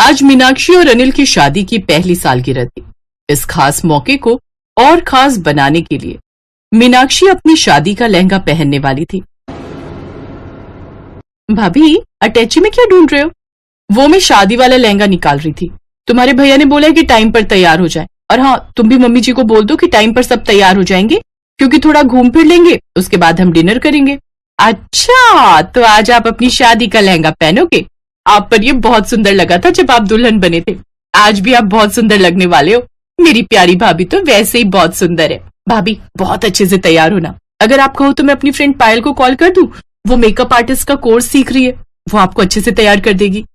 आज मीनाक्षी और अनिल की शादी की पहली सालगिरह थी। इस खास मौके को और खास बनाने के लिए मीनाक्षी अपनी शादी का लहंगा पहनने वाली थी। भाभी, अटैची में क्या ढूंढ रहे हो? वो मैं शादी वाला लहंगा निकाल रही थी। तुम्हारे भैया ने बोला है कि टाइम पर तैयार हो जाए। और हाँ, तुम भी मम्मी जी को बोल दो कि टाइम पर सब तैयार हो जाएंगे, क्योंकि थोड़ा घूम फिर लेंगे, उसके बाद हम डिनर करेंगे। अच्छा, तो आज आप अपनी शादी का लहंगा पहनोगे? आप पर ये बहुत सुंदर लगा था जब आप दुल्हन बने थे। आज भी आप बहुत सुंदर लगने वाले हो। मेरी प्यारी भाभी तो वैसे ही बहुत सुंदर है। भाभी, बहुत अच्छे से तैयार होना। अगर आप कहो तो मैं अपनी फ्रेंड पायल को कॉल कर दूं। वो मेकअप आर्टिस्ट का कोर्स सीख रही है, वो आपको अच्छे से तैयार कर देगी।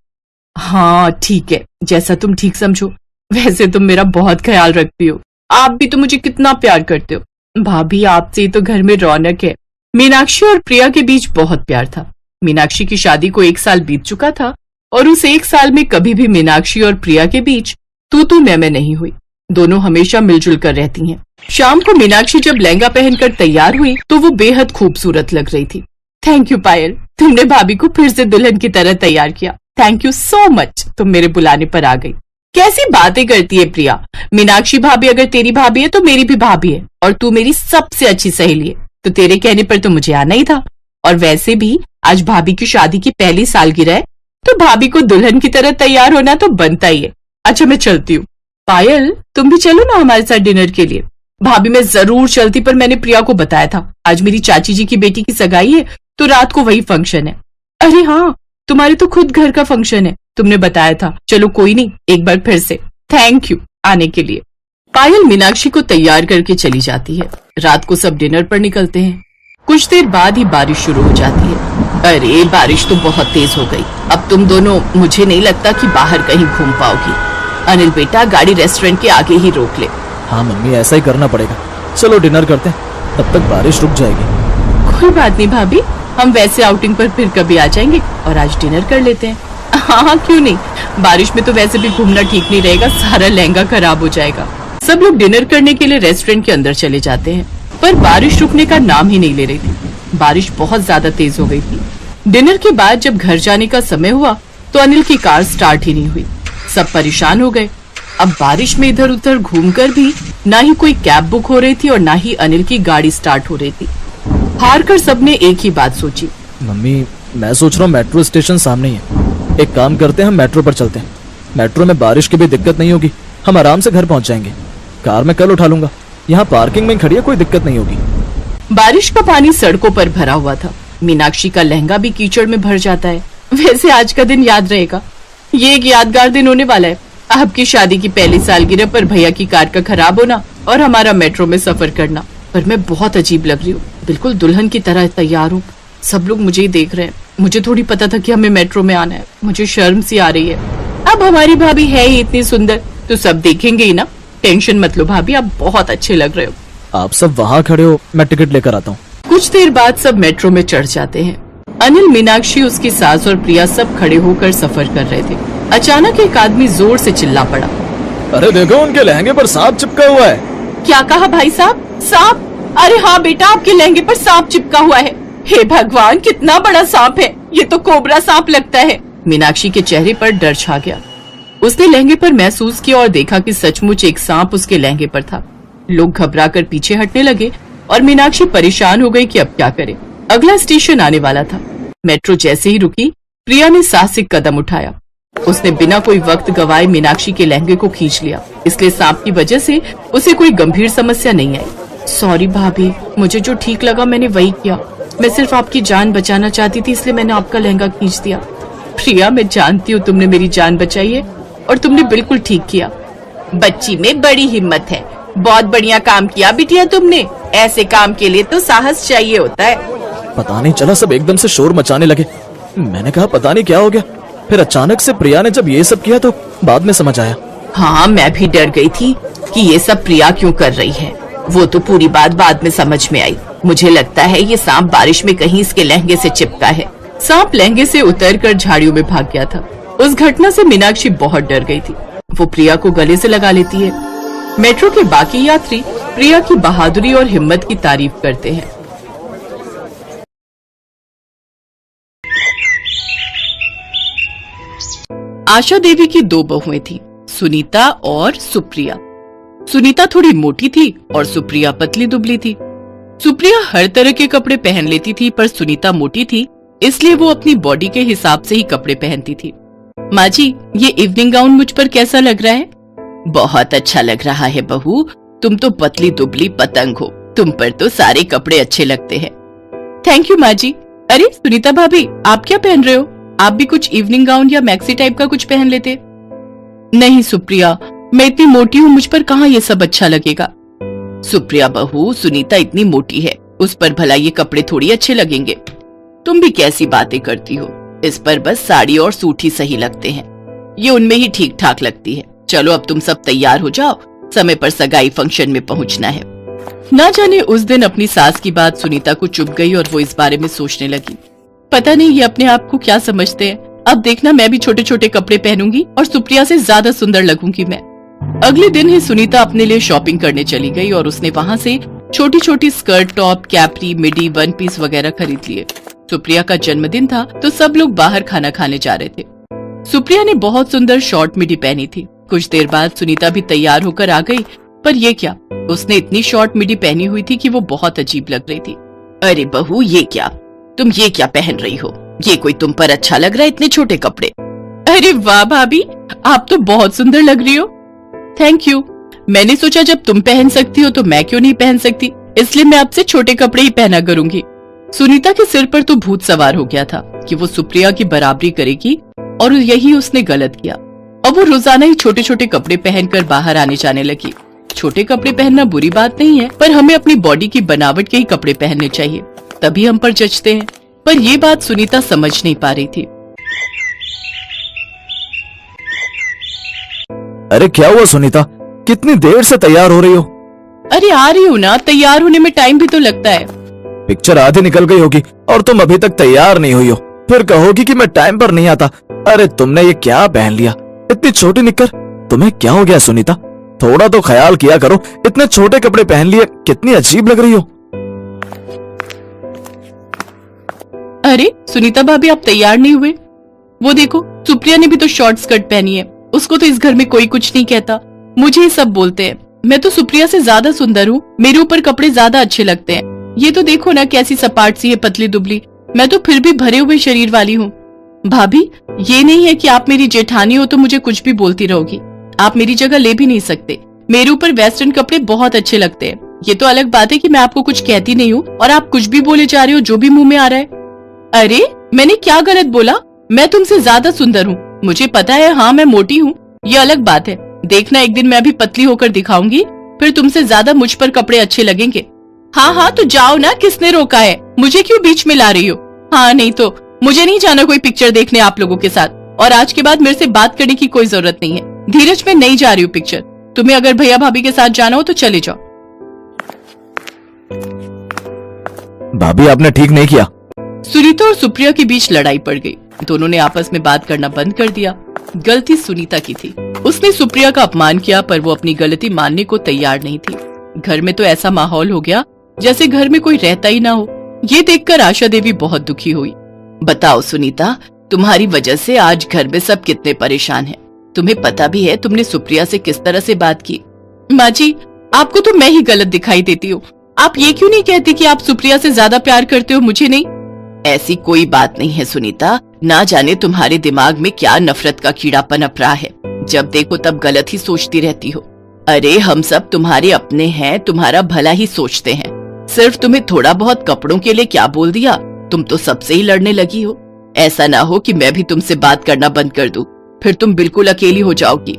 हाँ ठीक है, जैसा तुम ठीक समझो। वैसे तुम मेरा बहुत ख्याल रखती हो। आप भी तो मुझे कितना प्यार करते हो। भाभी, आपसे तो घर में रौनक है। मीनाक्षी और प्रिया के बीच बहुत प्यार था। मीनाक्षी की शादी को 1 साल बीत चुका था और उस 1 साल में कभी भी मीनाक्षी और प्रिया के बीच तू मैं नहीं हुई। दोनों हमेशा मिलजुल कर रहती हैं। शाम को मीनाक्षी जब लहंगा पहनकर तैयार हुई तो वो बेहद खूबसूरत लग रही थी। थैंक यू पायल, तुमने भाभी को फिर से दुल्हन की तरह तैयार किया। थैंक यू सो मच, तुम मेरे बुलाने पर आ गई। कैसी बातें करती है प्रिया। मीनाक्षी भाभी अगर तेरी भाभी है तो मेरी भी भाभी है, और तू मेरी सबसे अच्छी सहेली है, तो तेरे कहने पर तो मुझे आना ही था। और वैसे भी आज भाभी की शादी की पहली सालगिरह है, तो भाभी को दुल्हन की तरह तैयार होना तो बनता ही है। अच्छा, मैं चलती हूँ। पायल, तुम भी चलो ना हमारे साथ डिनर के लिए। भाभी, मैं जरूर चलती, पर मैंने प्रिया को बताया था आज मेरी चाची जी की बेटी की सगाई है, तो रात को वही फंक्शन है। अरे हाँ, तुम्हारे तो खुद घर का फंक्शन है, तुमने बताया था। चलो कोई नहीं, एक बार फिर से थैंक यू आने के लिए। पायल मीनाक्षी को तैयार करके चली जाती है। रात को सब डिनर पर निकलते हैं। कुछ देर बाद ही बारिश शुरू हो जाती है। अरे, बारिश तो बहुत तेज हो गई। अब तुम दोनों, मुझे नहीं लगता कि बाहर कहीं घूम पाओगी। अनिल बेटा, गाड़ी रेस्टोरेंट के आगे ही रोक ले। हाँ मम्मी, ऐसा ही करना पड़ेगा। चलो डिनर करते हैं, तब तक बारिश रुक जाएगी। कोई बात नहीं भाभी, हम वैसे आउटिंग पर फिर कभी आ जाएंगे और आज डिनर कर लेते हैं। हाँ, क्यों नहीं। बारिश में तो वैसे भी घूमना ठीक नहीं रहेगा, सारा लहंगा खराब हो जाएगा। सब लोग डिनर करने के लिए रेस्टोरेंट के अंदर चले जाते हैं, पर बारिश रुकने का नाम ही नहीं ले रही थी। बारिश बहुत ज्यादा तेज हो गई थी। डिनर के बाद जब घर जाने का समय हुआ तो अनिल की कार स्टार्ट ही नहीं हुई। सब परेशान हो गए। अब बारिश में इधर उधर घूमकर भी ना ही कोई कैब बुक हो रही थी और ना ही अनिल की गाड़ी स्टार्ट हो रही थी। हार कर सबने एक ही बात सोची। मम्मी, मैं सोच रहा हूँ मेट्रो स्टेशन सामने ही है। एक काम करते हैं, हम मेट्रो पर चलते हैं। मेट्रो में बारिश की भी दिक्कत नहीं होगी, हम आराम से घर पहुंच जाएंगे। कार मैं कल उठा लूंगा, यहाँ पार्किंग में खड़ी है, कोई दिक्कत नहीं होगी। बारिश का पानी सड़कों पर भरा हुआ था। मीनाक्षी का लहंगा भी कीचड़ में भर जाता है। वैसे आज का दिन याद रहेगा। ये एक यादगार दिन होने वाला है। आपकी शादी की पहली सालगिरह पर भैया की कार का खराब होना और हमारा मेट्रो में सफर करना। पर मैं बहुत अजीब लग रही हूँ, बिल्कुल दुल्हन की तरह तैयार हूँ। सब लोग मुझे ही देख रहे हैं। मुझे थोड़ी पता था कि हमें मेट्रो में आना है। मुझे शर्म सी आ रही है। अब हमारी भाभी है ही इतनी सुंदर, तो सब देखेंगे ही ना। टेंशन मत लो भाभी, आप बहुत अच्छे लग रहे हो। आप सब वहाँ खड़े हो, मैं टिकट लेकर आता हूँ। कुछ देर बाद सब मेट्रो में चढ़ जाते हैं। अनिल, मीनाक्षी, उसकी सास और प्रिया सब खड़े होकर सफर कर रहे थे। अचानक एक आदमी जोर से चिल्ला पड़ा। अरे देखो, उनके लहंगे पर सांप चिपका हुआ है। क्या कहा भाई साहब? सांप? अरे हाँ बेटा, आपके लहंगे पर सांप चिपका हुआ है। हे भगवान, कितना बड़ा सांप है। ये तो कोबरा सांप लगता है। मीनाक्षी के चेहरे पर डर छा गया। उसने लहंगे पर महसूस किया और देखा कि सचमुच एक सांप उसके लहंगे पर था। लोग घबराकर पीछे हटने लगे और मीनाक्षी परेशान हो गई कि अब क्या करे। अगला स्टेशन आने वाला था। मेट्रो जैसे ही रुकी, प्रिया ने साहसिक कदम उठाया। उसने बिना कोई वक्त गवाए मीनाक्षी के लहंगे को खींच लिया। इसलिए सांप की वजह से उसे कोई गंभीर समस्या नहीं आई। सॉरी भाभी, मुझे जो ठीक लगा मैंने वही किया। मैं सिर्फ आपकी जान बचाना चाहती थी, इसलिए मैंने आपका लहंगा खींच दिया। प्रिया, मैं जानती हूँ तुमने मेरी जान बचाई है और तुमने बिल्कुल ठीक किया। बच्ची में बड़ी हिम्मत है। बहुत बढ़िया काम किया बिटिया तुमने। ऐसे काम के लिए तो साहस चाहिए होता है। पता नहीं चला, सब एकदम से शोर मचाने लगे। मैंने कहा पता नहीं क्या हो गया। फिर अचानक से प्रिया ने जब ये सब किया तो बाद में समझ आया। हाँ, मैं भी डर गई थी कि ये सब प्रिया क्यों कर रही है। वो तो पूरी बात बाद में समझ में आई। मुझे लगता है ये सांप बारिश में कहीं इसके लहंगे से चिपका है। सांप लहंगे से उतरकर झाड़ियों में भाग गया था। उस घटना से मीनाक्षी बहुत डर गई थी। वो प्रिया को गले से लगा लेती है। मेट्रो के बाकी यात्री प्रिया की बहादुरी और हिम्मत की तारीफ करते हैं। आशा देवी की दो बहुएं थी, सुनीता और सुप्रिया। सुनीता थोड़ी मोटी थी और सुप्रिया पतली दुबली थी। सुप्रिया हर तरह के कपड़े पहन लेती थी, पर सुनीता मोटी थी, इसलिए वो अपनी बॉडी के हिसाब से ही कपड़े पहनती थी। माँ जी, ये इवनिंग गाउन मुझ पर कैसा लग रहा है? बहुत अच्छा लग रहा है बहू, तुम तो पतली दुबली पतंग हो, तुम पर तो सारे कपड़े अच्छे लगते हैं। थैंक यू माँ जी। अरे सुनीता भाभी, आप क्या पहन रहे हो? आप भी कुछ इवनिंग गाउन या मैक्सी टाइप का कुछ पहन लेते। नहीं सुप्रिया, मैं इतनी मोटी हूँ, मुझ पर कहाँ ये सब अच्छा लगेगा। सुप्रिया बहू, सुनीता इतनी मोटी है, उस पर भला ये कपड़े थोड़ी अच्छे लगेंगे। तुम भी कैसी बातें करती हो, इस पर बस साड़ी और सूट ही सही लगते हैं, ये उनमें ही ठीक ठाक लगती है। चलो अब तुम सब तैयार हो जाओ, समय पर सगाई फंक्शन में पहुंचना है। ना जाने उस दिन अपनी सास की बात सुनीता को चुभ गई और वो इस बारे में सोचने लगी, पता नहीं ये अपने आप को क्या समझते हैं। अब देखना मैं भी छोटे छोटे कपड़े पहनूंगी और सुप्रिया से ज्यादा सुंदर लगूंगी मैं। अगले दिन ही सुनीता अपने लिए शॉपिंग करने चली गई और उसने वहाँ से छोटी छोटी स्कर्ट, टॉप, कैपरी, मिडी, वन पीस वगैरह खरीद लिए। सुप्रिया का जन्मदिन था तो सब लोग बाहर खाना खाने जा रहे थे। सुप्रिया ने बहुत सुंदर शॉर्ट मिडी पहनी थी। कुछ देर बाद सुनीता भी तैयार होकर आ गई, पर ये क्या, उसने इतनी शॉर्ट मिडी पहनी हुई थी कि वो बहुत अजीब लग रही थी। अरे बहू, ये क्या, तुम ये क्या पहन रही हो? ये कोई तुम पर अच्छा लग रहा है, इतने छोटे कपड़े? अरे वाह भाभी, आप तो बहुत सुंदर लग रही हो। Thank you. मैंने सोचा जब तुम पहन सकती हो तो मैं क्यों नहीं पहन सकती, इसलिए मैं आपसे छोटे कपड़े ही पहना करूंगी। सुनीता के सिर पर तो भूत सवार हो गया था कि वो सुप्रिया की बराबरी करेगी, और यही उसने गलत किया। अब वो रोजाना ही छोटे छोटे कपड़े पहनकर बाहर आने जाने लगी। छोटे कपड़े पहनना बुरी बात नहीं है, पर हमें अपनी बॉडी की बनावट के ही कपड़े पहनने चाहिए, तभी हम पर जचते हैं। पर ये बात सुनीता समझ नहीं पा रही थी। अरे क्या हुआ सुनीता, कितनी देर से तैयार हो रही हो? अरे आ रही हूँ ना, तैयार होने में टाइम भी तो लगता है। पिक्चर आधी निकल गई होगी और तुम अभी तक तैयार नहीं हुई हो, फिर कहोगी कि मैं टाइम पर नहीं आता। अरे तुमने ये क्या पहन लिया, इतनी छोटी निक्कर, तुम्हें क्या हो गया सुनीता? थोड़ा तो ख्याल किया करो, इतने छोटे कपड़े पहन लिए, कितनी अजीब लग रही हो। अरे सुनीता भाभी, आप तैयार नहीं हुए? वो देखो, सुप्रिया ने भी तो शॉर्ट स्कर्ट पहनी है। उसको तो इस घर में कोई कुछ नहीं कहता, मुझे ही सब बोलते हैं। मैं तो सुप्रिया से ज्यादा सुंदर हूँ, मेरे ऊपर कपड़े ज्यादा अच्छे लगते हैं। ये तो देखो ना कैसी सपाट सी है, पतली दुबली, मैं तो फिर भी भरे हुए शरीर वाली हूँ। भाभी, ये नहीं है कि आप मेरी जेठानी हो तो मुझे कुछ भी बोलती रहोगी। आप मेरी जगह ले भी नहीं सकते। मेरे ऊपर वेस्टर्न कपड़े बहुत अच्छे लगते हैं। ये तो अलग बात है कि मैं आपको कुछ कहती नहीं हूँ और आप कुछ भी बोले जा रहे हो जो भी मुंह में आ रहा है। अरे मैंने क्या गलत बोला? मैं तुमसे ज्यादा सुंदर हूँ, मुझे पता है। हाँ मैं मोटी हूँ, ये अलग बात है। देखना एक दिन मैं भी पतली होकर दिखाऊंगी, फिर तुमसे ज्यादा मुझ पर कपड़े अच्छे लगेंगे। हाँ हाँ तो जाओ ना, किसने रोका है? मुझे क्यों बीच में ला रही हो? हाँ नहीं तो मुझे नहीं जाना कोई पिक्चर देखने आप लोगों के साथ, और आज के बाद मेरे से बात करने की कोई जरूरत नहीं है। धीरज, मैं नहीं जा रही हूँ पिक्चर। तुम्हें अगर भैया भाभी के साथ जाना हो तो चले जाओ। भाभी आपने ठीक नहीं किया। सुनीता और सुप्रिया के बीच लड़ाई पड़ गई। दोनों ने आपस में बात करना बंद कर दिया। गलती सुनीता की थी, उसने सुप्रिया का अपमान किया, पर वो अपनी गलती मानने को तैयार नहीं थी। घर में तो ऐसा माहौल हो गया जैसे घर में कोई रहता ही ना हो। ये देखकर आशा देवी बहुत दुखी हुई। बताओ सुनीता, तुम्हारी वजह से आज घर में सब कितने परेशान हैं। तुम्हें पता भी है तुमने सुप्रिया से किस तरह से बात की। माँ जी, आपको तो मैं ही गलत दिखाई देती हूँ। आप ये क्यों नहीं कहती कि आप सुप्रिया से ज्यादा प्यार करते हो, मुझे नहीं? ऐसी कोई बात नहीं है सुनीता, ना जाने तुम्हारे दिमाग में क्या नफरत का कीड़ा पनप रहा है। जब देखो तब गलत ही सोचती रहती हो। अरे हम सब तुम्हारे अपने हैं, तुम्हारा भला ही सोचते हैं। सिर्फ तुम्हें थोड़ा बहुत कपड़ों के लिए क्या बोल दिया, तुम तो सबसे ही लड़ने लगी हो। ऐसा ना हो कि मैं भी तुमसे बात करना बंद कर दूं, फिर तुम बिल्कुल अकेली हो जाओगी।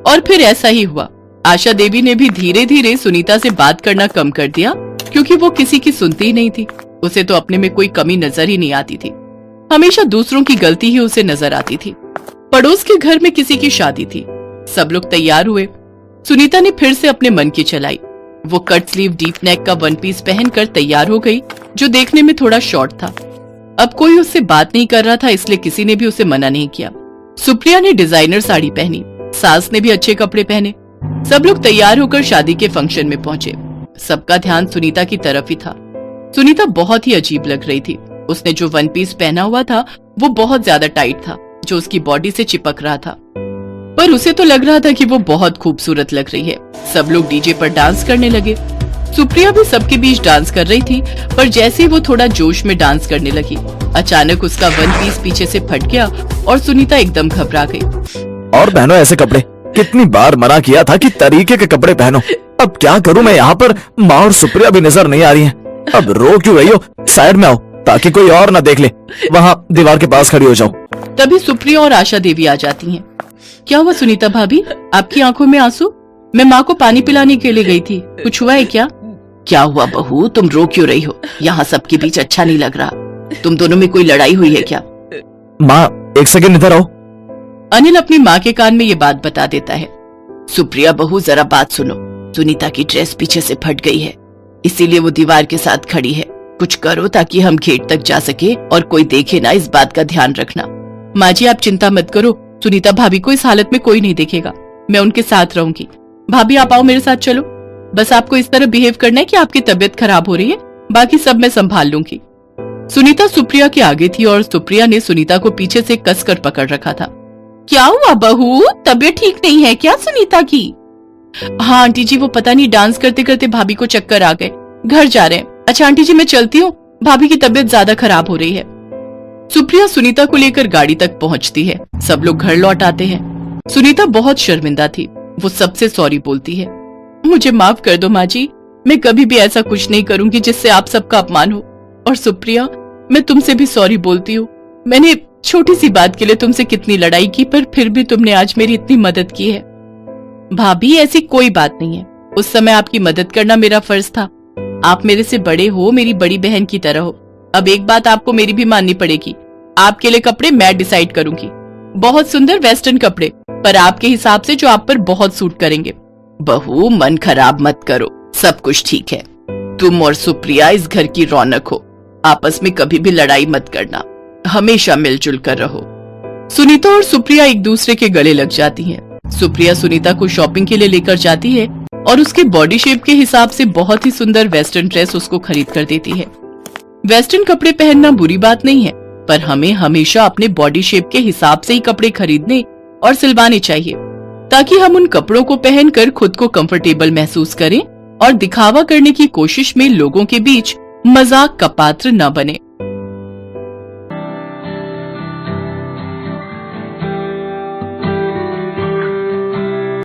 और फिर ऐसा ही हुआ। आशा देवी ने भी धीरे धीरे सुनीता से बात करना कम कर दिया, क्योंकि वो किसी की सुनती ही नहीं थी। उसे तो अपने में कोई कमी नजर ही नहीं आती थी, हमेशा दूसरों की गलती ही उसे नजर आती थी। पड़ोस के घर में किसी की शादी थी, सब लोग तैयार हुए। सुनीता ने फिर से अपने मन की चलाई। वो कट स्लीव डीप नेक का वन पीस पहनकर तैयार हो गई, जो देखने में थोड़ा शॉर्ट था। अब कोई उससे बात नहीं कर रहा था, इसलिए किसी ने भी उसे मना नहीं किया। सुप्रिया ने डिजाइनर साड़ी पहनी, सास ने भी अच्छे कपड़े पहने। सब लोग तैयार होकर शादी के फंक्शन में पहुंचे। सबका ध्यान सुनीता की तरफ ही था। सुनीता बहुत ही अजीब लग रही थी। उसने जो वन पीस पहना हुआ था वो बहुत ज्यादा टाइट था, जो उसकी बॉडी से चिपक रहा था, पर उसे तो लग रहा था कि वो बहुत खूबसूरत लग रही है। सब लोग डीजे पर डांस करने लगे। सुप्रिया भी सबके बीच डांस कर रही थी, पर जैसे ही वो थोड़ा जोश में डांस करने लगी, अचानक उसका वन पीस पीछे से फट गया और सुनीता एकदम घबरा गई। और पहनो ऐसे कपड़े, कितनी बार मना किया था कि तरीके के कपड़े पहनो। अब क्या करूं मैं, यहाँ पर माँ और सुप्रिया भी नजर नहीं आ रही हैं। अब रो क्यों रही हो, साइड में आओ ताकि कोई और ना देख ले। वहाँ दीवार के पास खड़ी हो जाओ। तभी सुप्रिया और आशा देवी आ जाती हैं। क्या हुआ सुनीता भाभी, आपकी आंखों में आंसू? मैं माँ को पानी पिलाने के लिए गई थी, कुछ हुआ है क्या? क्या हुआ बहू, तुम रो क्यों रही हो? यहाँ सबके बीच अच्छा नहीं लग रहा। तुम दोनों में कोई लड़ाई हुई है क्या? माँ एक सेकंड इधर आओ। अनिल अपनी माँ के कान में ये बात बता देता है। सुप्रिया बहू जरा बात सुनो, सुनीता की ड्रेस पीछे से फट गई है, इसीलिए वो दीवार के साथ खड़ी है। कुछ करो ताकि हम गेट तक जा सके और कोई देखे ना, इस बात का ध्यान रखना। माँ जी आप चिंता मत करो, सुनीता भाभी को इस हालत में कोई नहीं देखेगा, मैं उनके साथ रहूंगी। भाभी आप आओ मेरे साथ चलो, बस आपको इस तरह बिहेव करना है कि आपकी तबीयत खराब हो रही है, बाकी सब मैं संभाल लूंगी। सुनीता सुप्रिया के आगे थी और सुप्रिया ने सुनीता को पीछे से कसकर पकड़ रखा था। क्या हुआ बहू, तबीयत ठीक नहीं है क्या सुनीता की? हाँ आंटी जी, वो पता नहीं डांस करते करते भाभी को चक्कर आ गए, घर जा रहे हैं। अच्छा आंटी जी मैं चलती हूँ, भाभी की तबीयत ज्यादा खराब हो रही है। सुप्रिया सुनीता को लेकर गाड़ी तक पहुँचती है। सब लोग घर लौट आते हैं। सुनीता बहुत शर्मिंदा थी, वो सबसे सॉरी बोलती है। मुझे माफ कर दो माँ जी, मैं कभी भी ऐसा कुछ नहीं करूंगी जिससे आप सबका अपमान हो। और सुप्रिया मैं तुमसे भी सॉरी बोलती हूँ, मैंने छोटी सी बात के लिए तुमसे कितनी लड़ाई की, पर फिर भी तुमने आज मेरी इतनी मदद की है। भाभी ऐसी कोई बात नहीं है, उस समय आपकी मदद करना मेरा फर्ज था। आप मेरे से बड़े हो, मेरी बड़ी बहन की तरह हो। अब एक बात आपको मेरी भी माननी पड़ेगी, आपके लिए कपड़े मैं डिसाइड करूंगी। बहुत सुंदर वेस्टर्न कपड़े, पर आपके हिसाब से जो आप पर बहुत सूट करेंगे। बहू मन खराब मत करो, सब कुछ ठीक है। तुम और सुप्रिया इस घर की रौनक हो, आपस में कभी भी लड़ाई मत करना, हमेशा मिलजुल कर रहो। सुनीता और सुप्रिया एक दूसरे के गले लग जाती हैं। सुप्रिया सुनीता को शॉपिंग के लिए लेकर जाती है और उसके बॉडी शेप के हिसाब से बहुत ही सुंदर वेस्टर्न ड्रेस उसको खरीद कर देती है। वेस्टर्न कपड़े पहनना बुरी बात नहीं है, पर हमें हमेशा अपने बॉडी शेप के हिसाब से ही कपड़े खरीदने और सिलवाने चाहिए, ताकि हम उन कपड़ों को पहनकर खुद को कंफर्टेबल महसूस करें और दिखावा करने की कोशिश में लोगों के बीच मजाक का पात्र न बने।